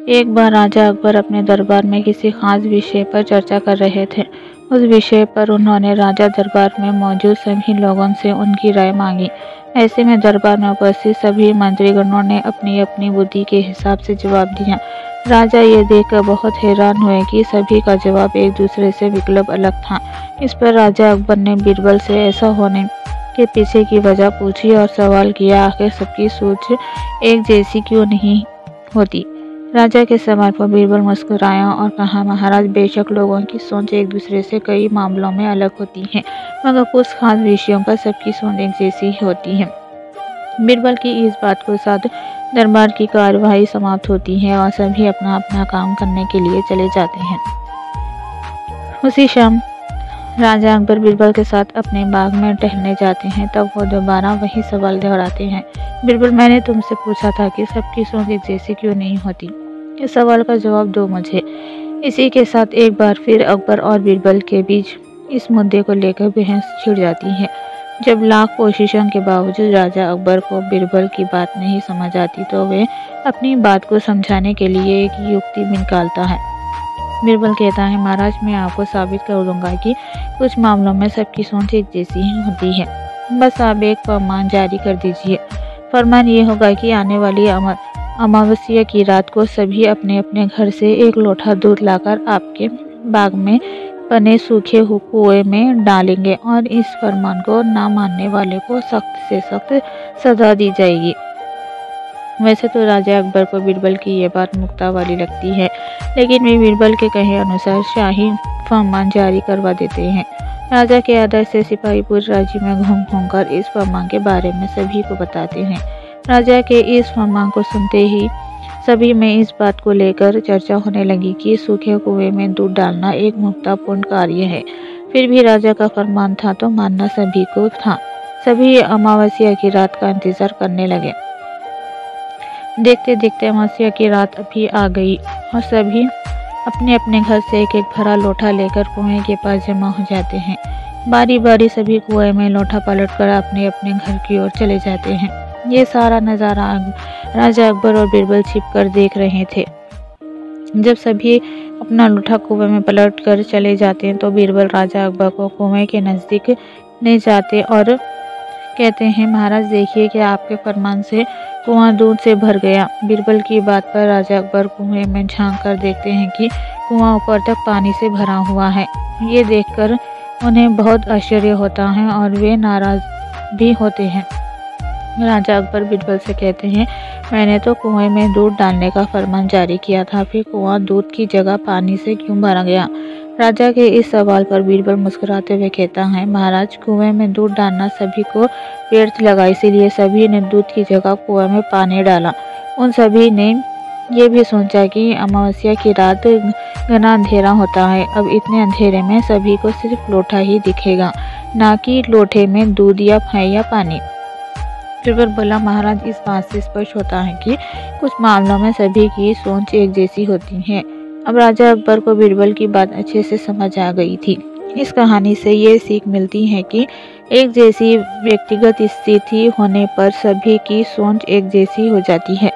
एक बार राजा अकबर अपने दरबार में किसी खास विषय पर चर्चा कर रहे थे। उस विषय पर उन्होंने राजा दरबार में मौजूद सभी लोगों से उनकी राय मांगी। ऐसे में दरबार में उपस्थित सभी मंत्रीगणों ने अपनी अपनी बुद्धि के हिसाब से जवाब दिया। राजा ये देखकर बहुत हैरान हुए कि सभी का जवाब एक दूसरे से बिल्कुल अलग था। इस पर राजा अकबर ने बीरबल से ऐसा होने के पीछे की वजह पूछी और सवाल किया, आखिर सबकी सोच एक जैसी क्यों नहीं होती। राजा के सवाल पर बीरबल मुस्कुराया और कहा, महाराज, बेशक लोगों की सोच एक दूसरे से कई मामलों में अलग होती है, मगर कुछ खास विषयों पर सबकी सोच एक जैसी ही होती है। बीरबल की इस बात के साथ दरबार की कार्यवाही समाप्त होती है और सभी अपना अपना काम करने के लिए चले जाते हैं। उसी शाम राजा अकबर बीरबल के साथ अपने बाग में टहलने जाते हैं। तब वो दोबारा वही सवाल दोहराते हैं, बीरबल, मैंने तुमसे पूछा था कि सबकी सोच एक जैसी क्यों नहीं होती। इस सवाल का जवाब दो मुझे। इसी के साथ एक बार फिर अकबर और बीरबल के बीच इस मुद्दे को लेकर बहस छिड़ जाती है। जब लाख कोशिशों के बावजूद राजा अकबर को बीरबल की बात नहीं समझ आती तो वे अपनी बात को समझाने के लिए एक युक्ति निकालता है। बीरबल कहता है, महाराज, मैं आपको साबित कर दूंगा कि कुछ मामलों में सबकी सोच एक जैसी ही होती है। बस आप एक फरमान जारी कर दीजिए। फरमान ये होगा कि आने वाली अमावस्या की रात को सभी अपने अपने घर से एक लोटा दूध लाकर आपके बाग में बने सूखे कुएं में डालेंगे और इस फरमान को ना मानने वाले को सख्त से सख्त सजा दी जाएगी। वैसे तो राजा अकबर को बीरबल की ये बात मुक्ता वाली लगती है, लेकिन वे बीरबल के कहे अनुसार शाही फरमान जारी करवा देते हैं। राजा के आदेश से सिपाही पूरे राज्य में घूम घूम कर इस फरमान के बारे में सभी को बताते हैं। राजा के इस फरमान को सुनते ही सभी में इस बात को लेकर चर्चा होने लगी कि सूखे कुएं में दूध डालना एक मूर्खतापूर्ण कार्य है। फिर भी राजा का फरमान था तो मानना सभी को था। सभी अमावस्या की रात का इंतजार करने लगे। देखते देखते अमावस्या की रात अभी आ गई और सभी अपने अपने घर से एक एक भरा लोटा लेकर कुएं के पास जमा हो जाते हैं। बारी बारी सभी कुएं में लोटा पलटकर अपने अपने घर की ओर चले जाते हैं। ये सारा नज़ारा राजा अकबर और बीरबल छिपकर देख रहे थे। जब सभी अपना लोटा कुएं में पलट कर चले जाते हैं तो बीरबल राजा अकबर को कुएं के नज़दीक ले जाते और कहते हैं, महाराज, देखिए कि आपके फरमान से कुआं दूध से भर गया। बीरबल की बात पर राजा अकबर कुएं में झांक कर देखते हैं कि कुआं ऊपर तक पानी से भरा हुआ है। ये देखकर उन्हें बहुत आश्चर्य होता है और वे नाराज भी होते हैं। राजा अकबर बीरबल से कहते हैं, मैंने तो कुएं में दूध डालने का फरमान जारी किया था, फिर कुआं दूध की जगह पानी से क्यों भरा गया। राजा के इस सवाल पर बीरबल मुस्कुराते हुए कहता है, महाराज, कुएं में दूध डालना सभी को व्यर्थ लगा, इसीलिए सभी ने दूध की जगह कुएं में पानी डाला। उन सभी ने ये भी सोचा कि अमावस्या की रात घना अंधेरा होता है। अब इतने अंधेरे में सभी को सिर्फ लोटा ही दिखेगा, ना कि लोटे में दूध या पानी। बीरबल बोला, महाराज, इस बात से स्पष्ट होता है कि कुछ मामलों में सभी की सोच एक जैसी होती है। अब राजा अकबर को बीरबल की बात अच्छे से समझ आ गई थी। इस कहानी से ये सीख मिलती है कि एक जैसी व्यक्तिगत स्थिति होने पर सभी की सोच एक जैसी हो जाती है।